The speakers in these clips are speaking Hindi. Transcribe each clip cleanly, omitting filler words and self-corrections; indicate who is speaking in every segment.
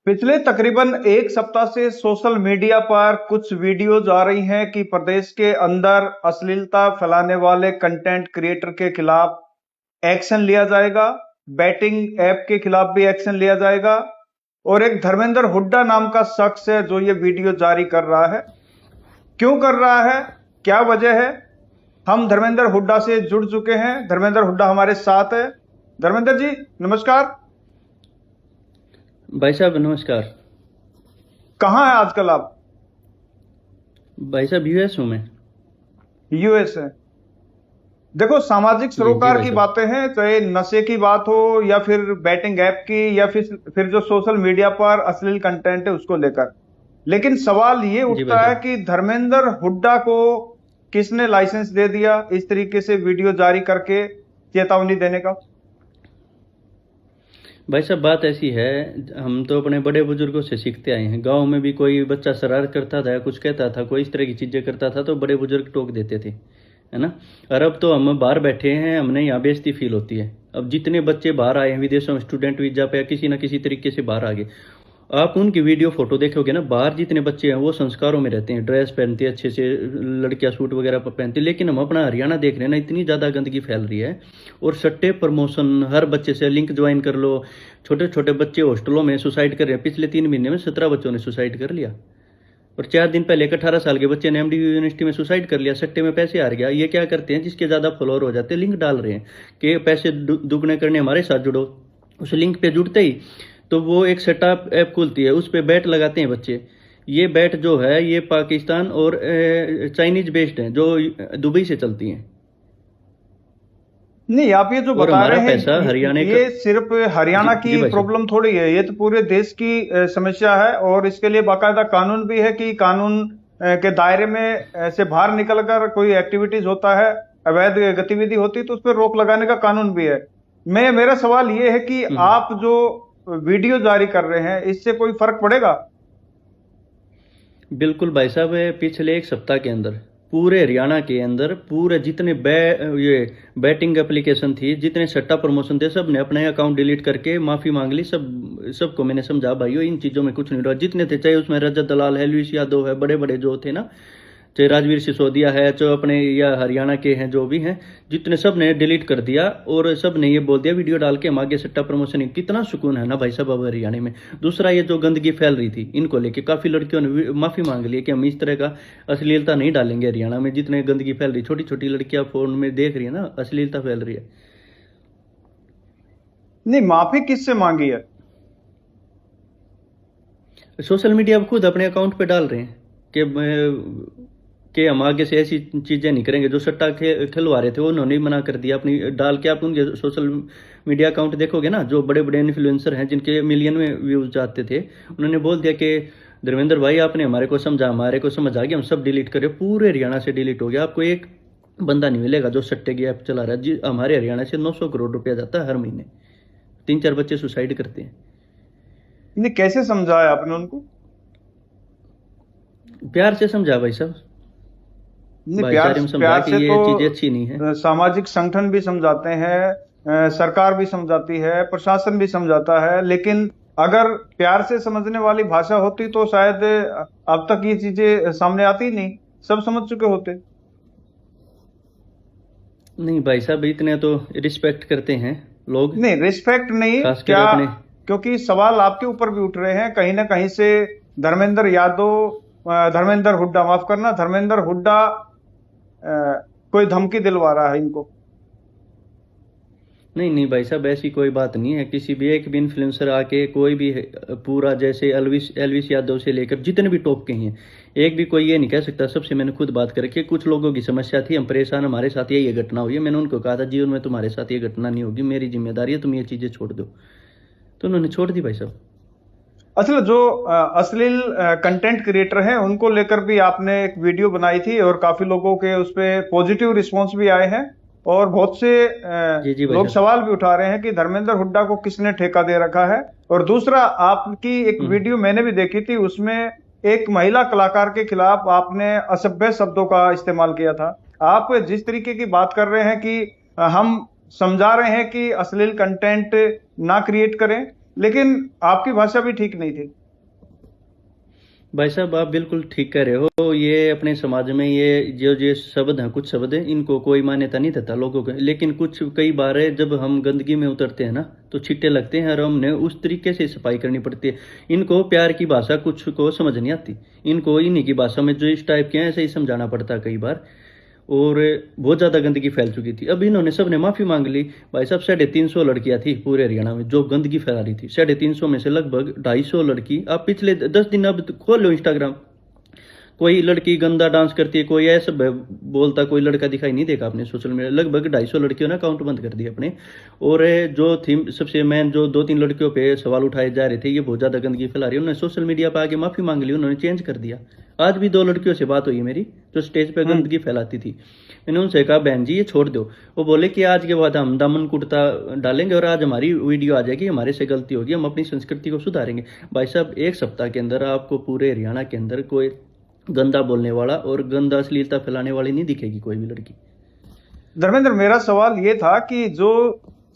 Speaker 1: पिछले तकरीबन एक सप्ताह से सोशल मीडिया पर कुछ वीडियोज आ रही हैं कि प्रदेश के अंदर अश्लीलता फैलाने वाले कंटेंट क्रिएटर के खिलाफ एक्शन लिया जाएगा, बैटिंग ऐप के खिलाफ भी एक्शन लिया जाएगा। और एक धर्मेंद्र हुड्डा नाम का शख्स है जो ये वीडियो जारी कर रहा है। क्यों कर रहा है, क्या वजह है? हम धर्मेंद्र हुड्डा से जुड़ चुके हैं। धर्मेंद्र हुड्डा हमारे साथ है। धर्मेंद्र जी नमस्कार।
Speaker 2: भाई साहब नमस्कार।
Speaker 1: कहाँ है आजकल आप?
Speaker 2: भाई साहब यूएस हूँ मैं।
Speaker 1: यूएस है। देखो, सामाजिक
Speaker 2: जी जी
Speaker 1: सरोकार
Speaker 2: भाई
Speaker 1: की
Speaker 2: साहब।
Speaker 1: बातें हैं, चाहे नशे की बात हो या फिर बैटिंग ऐप की या फिर जो सोशल मीडिया पर अश्लील कंटेंट है उसको लेकर। लेकिन सवाल ये
Speaker 2: जी भाई
Speaker 1: उठता है
Speaker 2: साहब।
Speaker 1: कि धर्मेंद्र हुड्डा को किसने लाइसेंस दे दिया इस तरीके से वीडियो जारी करके चेतावनी देने का?
Speaker 2: भाई साहब बात ऐसी है, हम तो अपने बड़े बुजुर्गों से सीखते आए हैं। गांव में भी कोई बच्चा शरारत करता था या कुछ कहता था, कोई इस तरह की चीज़ें करता था तो बड़े बुजुर्ग टोक देते थे, है ना। और अब तो हम बाहर बैठे हैं, हमने यहाँ बेइज्जती फील होती है। अब जितने बच्चे बाहर आए हैं विदेशों में स्टूडेंट वीजा पे या किसी ना किसी तरीके से बाहर आ गए, आप उनकी वीडियो फोटो देखोगे ना, बाहर जितने बच्चे हैं वो संस्कारों में रहते हैं, ड्रेस पहनते हैं अच्छे से, लड़कियां सूट वगैरह पहनती हैं। लेकिन हम अपना हरियाणा देख रहे हैं ना, इतनी ज़्यादा गंदगी फैल रही है। और सट्टे प्रमोशन, हर बच्चे से लिंक ज्वाइन कर लो। छोटे छोटे बच्चे हॉस्टलों में सुसाइड कर रहे हैं। पिछले 3 महीने में 17 बच्चों ने सुसाइड कर लिया। और 4 दिन पहले एक 18 साल के बच्चे ने एमडी यूनिवर्सिटी में सुसाइड कर लिया, सट्टे में पैसे हार गया। ये क्या करते हैं, जिसके ज़्यादा फॉलोअर हो जाते हैं लिंक डाल रहे हैं कि पैसे दुगने करने हमारे साथ जुड़ो। उस लिंक पे जुड़ते ही तो वो एक सेटअप ऐप खुलती है, उस पर बैट लगाते हैं बच्चे। ये बैट जो है ये पाकिस्तान और चाइनीज बेस्ड हैं, जो दुबई से चलती हैं।
Speaker 1: नहीं, आप ये जो
Speaker 2: और
Speaker 1: बता
Speaker 2: हमारा
Speaker 1: रहे
Speaker 2: पैसा
Speaker 1: हैं
Speaker 2: हरियाणा का।
Speaker 1: ये सिर्फ
Speaker 2: जी
Speaker 1: हरियाणा
Speaker 2: जी
Speaker 1: की
Speaker 2: भाई साहब।
Speaker 1: प्रॉब्लम थोड़ी है, ये तो पूरे देश की समस्या है। और इसके लिए बाकायदा कानून भी है कि कानून के दायरे में से बाहर निकलकर कोई एक्टिविटीज होता है, अवैध गतिविधि होती है तो उस पर रोक लगाने का कानून भी है। मेरा सवाल ये है कि
Speaker 2: हम्म।
Speaker 1: आप जो वीडियो जारी कर रहे हैं इससे कोई फर्क पड़ेगा?
Speaker 2: बिल्कुल भाई साहब, पिछले एक सप्ताह के अंदर पूरे हरियाणा के अंदर पूरे जितने ये बैटिंग एप्लीकेशन थी, जितने सट्टा प्रमोशन थे, सब ने अपने अकाउंट डिलीट करके माफ़ी मांग ली। सबको मैंने समझा भाइयों इन चीज़ों में कुछ नहीं रहा। जितने थे, चाहे उसमें रजत दलाल है, लुइस यादव है, बड़े बड़े जो थे ना, चाहे राजवीर सिसोदिया है, जो अपने या हरियाणा के हैं जो भी हैं, जितने सब ने डिलीट कर दिया। और सब ने ये बोल दिया वीडियो डाल के हम आगे सट्टा प्रमोशन। कितना सुकून है ना भाई साहब अब हरियाणा में। दूसरा, ये जो गंदगी फैल रही थी इनको लेके काफ़ी लड़कियों ने माफ़ी मांग ली कि हम इस तरह का अश्लीलता नहीं डालेंगे हरियाणा में। जितने गंदगी फैल रही, छोटी छोटी लड़कियां फोन में देख रही है ना, अश्लीलता फैल रही है।
Speaker 1: नहीं, माफी किससे मांगी है?
Speaker 2: सोशल मीडिया पर खुद अपने अकाउंट पे डाल रहे हैं कि हम आगे से ऐसी चीज़ें नहीं करेंगे। जो सट्टा खिलवा रहे थे उन्होंने ही मना कर दिया अपनी डाल के। आप उनके सोशल मीडिया अकाउंट देखोगे ना, जो बड़े बड़े इन्फ्लुएंसर हैं जिनके मिलियन में व्यूज जाते थे, उन्होंने बोल दिया कि धर्मेंद्र भाई आपने हमारे को समझा, हमारे को समझ आ गया, हम सब डिलीट करें। पूरे हरियाणा से डिलीट हो गया। आपको एक बंदा नहीं मिलेगा जो सट्टे की ऐप चला रहा है। जी, हमारे हरियाणा से 900 करोड़ रुपया जाता है हर महीने। 3-4 बच्चे सुसाइड करते हैं।
Speaker 1: नहीं, कैसे समझाया आपने उनको?
Speaker 2: प्यार से समझा भाई साहब,
Speaker 1: नहीं, प्यार
Speaker 2: भाईचारे में समझा
Speaker 1: प्यार
Speaker 2: कि
Speaker 1: से
Speaker 2: ये चीज़ें
Speaker 1: तो
Speaker 2: अच्छी नहीं है।
Speaker 1: सामाजिक संगठन भी समझाते हैं, सरकार भी समझाती है, प्रशासन भी समझाता है। लेकिन अगर प्यार से समझने वाली भाषा होती तो शायद अब तक ये चीजें सामने आती ही नहीं, सब समझ चुके होते।
Speaker 2: नहीं भाई साहब, इतने तो रिस्पेक्ट करते हैं लोग,
Speaker 1: नहीं, रिस्पेक्ट नहीं
Speaker 2: खासकर
Speaker 1: क्या?
Speaker 2: अपने।
Speaker 1: क्योंकि सवाल आपके ऊपर भी उठ रहे हैं कहीं ना कहीं से। धर्मेंद्र यादव, धर्मेंद्र हुड्डा, माफ करना, धर्मेंद्र हुड्डा कोई धमकी दिलवा रहा है इनको।
Speaker 2: नहीं नहीं भाई साहब, ऐसी कोई बात नहीं है। किसी भी एक भी इन्फ्लुएंसर आके कोई भी पूरा, जैसे एलविस एलविस यादव से लेकर जितने भी टॉप के हैं, एक भी कोई ये नहीं कह सकता। सबसे मैंने खुद बात करके, कुछ लोगों की समस्या थी, हम परेशान, हमारे साथ ये घटना हुई है, मैंने उनको कहा था जीवन में तुम्हारे साथ ये घटना नहीं होगी, मेरी जिम्मेदारी है, तुम ये चीज़ें छोड़ दो। तो उन्होंने छोड़ दी भाई साहब।
Speaker 1: असल जो अश्लील कंटेंट क्रिएटर हैं उनको लेकर भी आपने एक वीडियो बनाई थी और काफी लोगों के उस पे पॉजिटिव रिस्पॉन्स भी आए हैं। और बहुत से
Speaker 2: जी जी भाई
Speaker 1: लोग
Speaker 2: साहब।
Speaker 1: सवाल भी उठा रहे हैं कि धर्मेंद्र हुड्डा को किसने ठेका दे रखा है। और दूसरा, आपकी एक वीडियो मैंने भी देखी थी, उसमें एक महिला कलाकार के खिलाफ आपने असभ्य शब्दों का इस्तेमाल किया था। आप जिस तरीके की बात कर रहे हैं कि हम समझा रहे हैं कि अश्लील कंटेंट ना क्रिएट करें, लेकिन आपकी भाषा भी ठीक नहीं थी।
Speaker 2: भाई साहब आप बिल्कुल ठीक कह रहे हो। ये अपने समाज में ये जो ये शब्द हैं, कुछ शब्द हैं, इनको कोई मान्यता नहीं देता लोगों को, लेकिन कुछ कई बार है जब हम गंदगी में उतरते हैं ना तो छिट्टे लगते हैं और हमने उस तरीके से सफाई करनी पड़ती है। इनको प्यार की भाषा कुछ को समझ नहीं आती, इनको इन्हीं की भाषा में जो इस टाइप के हैं ऐसे ही समझाना पड़ता है कई बार। और बहुत ज़्यादा गंदगी फैल चुकी थी। अब इन्होंने सब ने माफ़ी मांग ली। भाई साहब 350 लड़कियां थी पूरे हरियाणा में जो गंदगी फैला रही थी। 350 में से लगभग 250 लड़की, आप पिछले 10 दिन अब खोल लो इंस्टाग्राम, कोई लड़की गंदा डांस करती है, कोई ऐसा बोलता, कोई लड़का दिखाई नहीं देगा आपने सोशल मीडिया। लगभग 250 लड़कियों ने अकाउंट बंद कर दिए अपने। और जो थी सबसे मेन, जो 2-3 लड़कियों पे सवाल उठाए जा रहे थे ये बहुत ज़्यादा गंदगी फैला रही है, उन्होंने सोशल मीडिया पर आगे माफ़ी मांग ली, उन्होंने चेंज कर दिया। आज भी 2 लड़कियों से बात हुई मेरी जो स्टेज पर
Speaker 1: हम्म।
Speaker 2: गंदगी फैलाती थी। मैंने उनसे कहा बहन जी ये छोड़ दो। वो बोले कि आज के बाद हम दामन कुर्ता डालेंगे और आज हमारी वीडियो आ जाएगी, हमारे से गलती होगी, हम अपनी संस्कृति को सुधारेंगे। भाई साहब 1 सप्ताह के अंदर आपको पूरे हरियाणा के अंदर कोई गंदा बोलने वाला और गंदा अश्लीलता फैलाने वाली नहीं दिखेगी कोई भी लड़की।
Speaker 1: धर्मेंद्र, मेरा सवाल ये था कि जो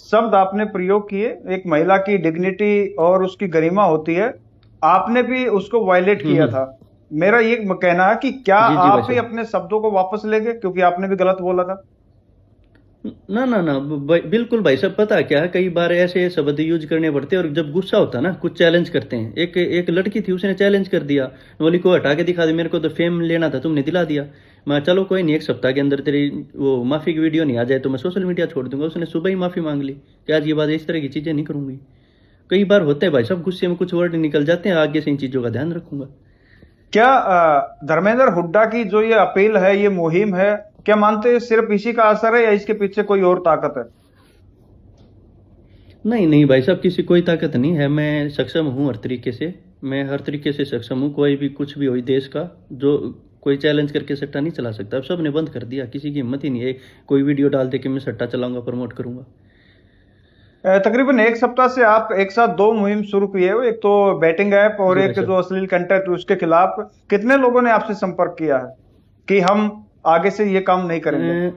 Speaker 1: शब्द आपने प्रयोग किए, एक महिला की डिग्निटी और उसकी गरिमा होती है, आपने भी उसको वायलेट किया
Speaker 2: हम्म।
Speaker 1: था। मेरा ये कहना है कि क्या
Speaker 2: जी जी भाई
Speaker 1: आप भी
Speaker 2: साहब।
Speaker 1: अपने शब्दों को वापस लेंगे, क्योंकि आपने भी गलत बोला था।
Speaker 2: ना ना ना बिल्कुल भाई साहब, पता है क्या है, कई बार ऐसे शब्द यूज करने पड़ते हैं और जब गुस्सा होता है ना कुछ चैलेंज करते हैं। एक एक लड़की थी उसने चैलेंज कर दिया, बोली को हटा के दिखा दे, मेरे को तो फेम लेना था तुमने दिला दिया। मैं चलो कोई नहीं, 1 सप्ताह के अंदर तेरी वो माफी की वीडियो नहीं आ जाए तो मैं सोशल मीडिया छोड़ दूंगा। उसने सुबह ही माफी मांग ली कि आज ये बात, इस तरह की चीजें नहीं करूंगी। कई बार होते हैं भाई साहब, गुस्से में कुछ वर्ड निकल जाते हैं, आगे से इन चीजों का ध्यान रखूंगा।
Speaker 1: क्या धर्मेंद्र हुड्डा की जो ये अपील है, ये मुहिम है, क्या मानते हैं सिर्फ इसी का असर है या इसके पीछे कोई और ताकत है?
Speaker 2: नहीं नहीं भाई साहब, किसी कोई ताकत नहीं है, मैं सक्षम हूँ हर तरीके से। मैं हर तरीके से सक्षम हूँ, कोई भी कुछ भी हो देश का, जो कोई चैलेंज करके सट्टा नहीं चला सकता। अब सब ने बंद कर दिया, किसी की हिम्मत ही नहीं है कोई वीडियो डाल दे कि मैं सट्टा चलाऊंगा, प्रमोट करूंगा।
Speaker 1: तकरीबन 1 सप्ताह से आप एक साथ 2 मुहिम शुरू किए हो, एक तो बैटिंग ऐप और
Speaker 2: जी भाई
Speaker 1: एक जो
Speaker 2: साहब।
Speaker 1: अश्लील कंटेंट उसके खिलाफ। कितने लोगों ने आपसे संपर्क किया है कि हम आगे से ये काम नहीं करेंगे?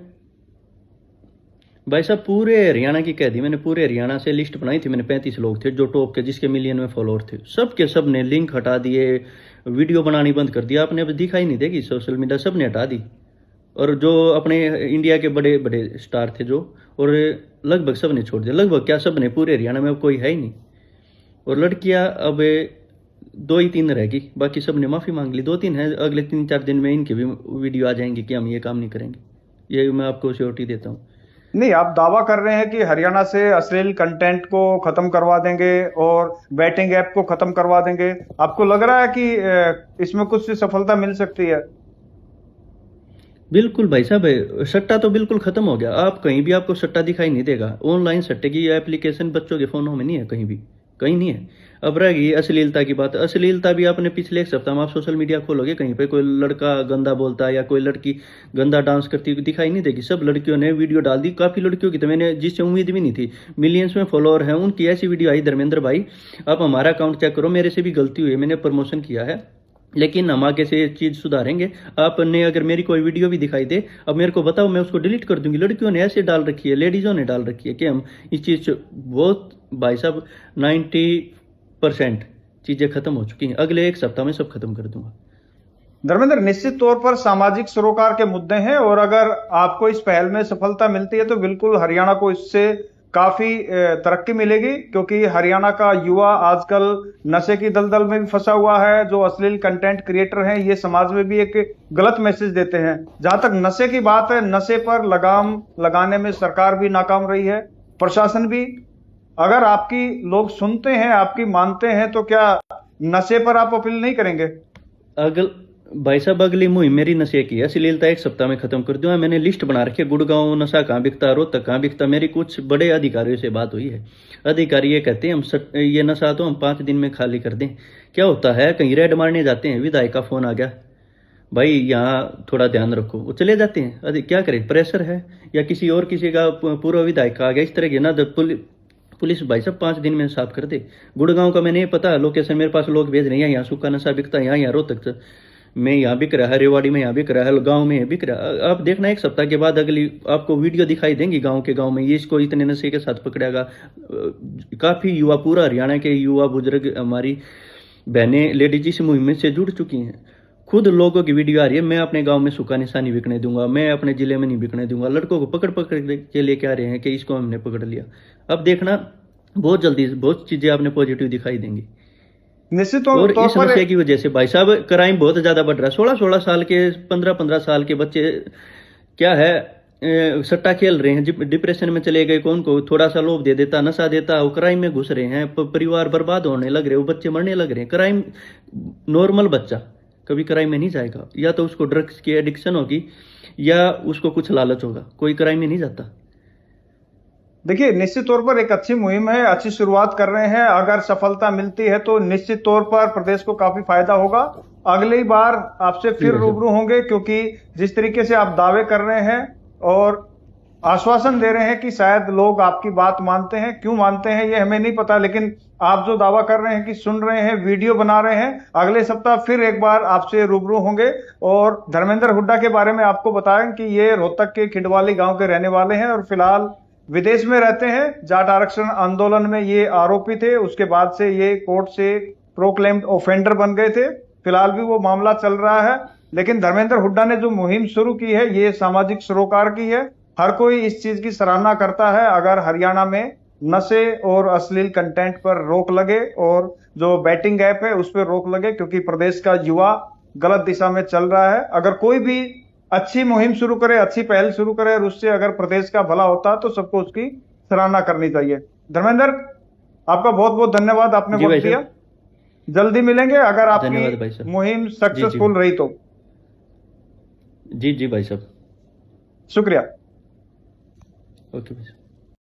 Speaker 2: भाई साहब पूरे हरियाणा की कह दी मैंने, पूरे हरियाणा से लिस्ट बनाई थी मैंने। 35 लोग थे जो टॉप के, जिसके मिलियन में फॉलोअर थे। सब के सब ने लिंक हटा दिए, वीडियो बनानी बंद कर दिया। आपने अब दिखाई नहीं देगी सोशल मीडिया, सब ने हटा दी। और जो अपने इंडिया के बड़े बड़े स्टार थे जो, और लगभग सब ने छोड़ दिया। लगभग क्या, सब ने, पूरे हरियाणा में अब कोई है ही नहीं। और लड़कियां अब 2 ही 3 रहेगी, बाकी सब ने माफ़ी मांग ली। 2-3 है, अगले 3-4 दिन में इनकी भी वीडियो आ जाएंगी कि हम ये काम नहीं करेंगे। ये मैं आपको श्योरिटी देता हूँ।
Speaker 1: नहीं, आप दावा कर रहे हैं कि हरियाणा से अश्लील कंटेंट को खत्म करवा देंगे और बैटिंग ऐप को खत्म करवा देंगे। आपको लग रहा है कि इसमें कुछ सफलता मिल सकती है?
Speaker 2: बिल्कुल भाई साहब, सट्टा तो बिल्कुल खत्म हो गया। आप कहीं भी आपको सट्टा दिखाई नहीं देगा। ऑनलाइन सट्टे की एप्लीकेशन बच्चों के फोनों में नहीं है, कहीं भी, कहीं नहीं है। अब रह गई अश्लीलता की बात। अश्लीलता भी आपने पिछले 1 सप्ताह में आप सोशल मीडिया खोलोगे, कहीं पे कोई लड़का गंदा बोलता है या कोई लड़की गंदा डांस करती हुई दिखाई नहीं देगी। सब लड़कियों ने वीडियो डाल दी, काफ़ी लड़कियों की तो मैंने जिससे उम्मीद भी नहीं थी, मिलियंस में फॉलोअर हैं, उनकी ऐसी वीडियो आई। धर्मेंद्र भाई आप हमारा अकाउंट चेक करो, मेरे से भी गलती हुई है, मैंने प्रमोशन किया है, लेकिन हम आगे से ये चीज़ सुधारेंगे। आपने अगर मेरी कोई वीडियो भी दिखाई दे, अब मेरे को बताओ, मैं उसको डिलीट कर दूंगी। लड़कियों ने ऐसे डाल रखी है, लेडीज़ों ने डाल रखी है कि हम इस चीज़ से बहुत, भाई साहब 90% चीज़ें खत्म हो चुकी हैं। अगले 1 सप्ताह में सब खत्म कर दूंगा।
Speaker 1: धर्मेंद्र, निश्चित तौर पर सामाजिक सरोकार के मुद्दे हैं और अगर आपको इस पहल में सफलता मिलती है तो बिल्कुल हरियाणा को इससे काफी तरक्की मिलेगी, क्योंकि हरियाणा का युवा आजकल नशे की दलदल में भी फंसा हुआ है। जो अश्लील कंटेंट क्रिएटर हैं ये समाज में भी एक गलत मैसेज देते हैं। जहां तक नशे की बात है, नशे पर लगाम लगाने में सरकार भी नाकाम रही है, प्रशासन भी। अगर आपकी लोग सुनते हैं, आपकी मानते हैं, तो क्या नशे पर आप अपील नहीं करेंगे?
Speaker 2: अगल भाई साहब अगली मुहिम मेरी नशे की है। अश्लीलता 1 सप्ताह में खत्म कर दूंगा। मैंने लिस्ट बना रखी है, गुड़गांव नशा कहाँ बिकता, रोहतक कहाँ बिकता। मेरी कुछ बड़े अधिकारियों से बात हुई है। अधिकारी ये कहते हैं ये नशा तो हम 5 दिन में खाली कर दें। क्या होता है, कहीं रेड मारने जाते हैं, विधायक का फोन आ गया, भाई यहाँ थोड़ा ध्यान रखो, वो चले जाते हैं। अरे क्या करें, प्रेशर है, या किसी और किसी का पूर्व विधायक का आ गया, इस तरह की ना। पुलिस भाई साहब 5 दिन में साफ कर दे। गुड़गांव का मैंने ये पता लोकेशन मेरे पास लोग भेज रहे हैं, यहाँ सूखा नशा बिकता है, यहाँ रोहतक में यहाँ बिक रहा है, रेवाड़ी में यहाँ बिक रहा है, गांव में बिक रहा है। आप देखना 1 सप्ताह के बाद अगली आपको वीडियो दिखाई देंगी गांव में, ये इसको इतने नशे के साथ पकड़ेगा। काफ़ी युवा, पूरा हरियाणा के युवा बुजुर्ग, हमारी बहनें, लेडीज इस मुहिम से जुड़ चुकी हैं। खुद लोगों की वीडियो आ रही है, मैं अपने गांव में सूखा निशानी बिकने दूंगा, मैं अपने जिले में नहीं बिकने दूंगा। लड़कों को पकड़ के लेके आ रहे हैं कि इसको हमने पकड़ लिया। अब देखना बहुत जल्दी बहुत चीजें आपने पॉजिटिव दिखाई देंगी।
Speaker 1: निश्चित तौर
Speaker 2: और
Speaker 1: तौर
Speaker 2: इस
Speaker 1: पर
Speaker 2: समस्या की वजह से भाई साहब क्राइम बहुत ज्यादा बढ़ रहा है। 16-16 साल के, 15-15 साल के बच्चे क्या है, सट्टा खेल रहे हैं, डिप्रेशन में चले गए। कौन को थोड़ा सा लोभ दे देता, नशा देता, वो क्राइम में घुस रहे हैं, परिवार बर्बाद होने लग रहे हैं, वो बच्चे मरने लग रहे हैं। क्राइम, नॉर्मल बच्चा कभी क्राइम में नहीं जाएगा, या तो उसको ड्रग्स की एडिक्शन होगी या उसको कुछ लालच होगा, कोई क्राइम में नहीं जाता।
Speaker 1: देखिए, निश्चित तौर पर एक अच्छी मुहिम है, अच्छी शुरुआत कर रहे हैं। अगर सफलता मिलती है तो निश्चित तौर पर प्रदेश को काफी फायदा होगा। अगली बार आपसे फिर रूबरू होंगे, क्योंकि जिस तरीके से आप दावे कर रहे हैं और आश्वासन दे रहे हैं कि शायद लोग आपकी बात मानते हैं, क्यों मानते हैं ये हमें नहीं पता, लेकिन आप जो दावा कर रहे हैं कि सुन रहे हैं, वीडियो बना रहे हैं, अगले सप्ताह फिर एक बार आपसे रूबरू होंगे और धर्मेंद्र हुड्डा के बारे में आपको बताएं कि ये रोहतक के खिडवाली गांव के रहने वाले हैं और फिलहाल विदेश में रहते हैं। जाट आरक्षण आंदोलन में ये आरोपी थे, उसके बाद से ये कोर्ट से प्रोक्लेम्ड ऑफेंडर बन गए थे। फिलहाल भी वो मामला चल रहा है, लेकिन धर्मेंद्र हुड्डा ने जो मुहिम शुरू की है ये सामाजिक सरोकार की है। हर कोई इस चीज की सराहना करता है अगर हरियाणा में नशे और अश्लील कंटेंट पर रोक लगे और जो बैटिंग ऐप है उस पर रोक लगे, क्योंकि प्रदेश का युवा गलत दिशा में चल रहा है। अगर कोई भी अच्छी मुहिम शुरू करे, अच्छी पहल शुरू करे और उससे अगर प्रदेश का भला होता है तो सबको उसकी सराहना करनी चाहिए। धर्मेंद्र, आपका बहुत बहुत धन्यवाद, आपने वक्त दिया। जल्दी मिलेंगे अगर आपकी मुहिम सक्सेसफुल रही तो।
Speaker 2: जी भाई साहब,
Speaker 1: शुक्रिया।
Speaker 2: ओके भाई साहब।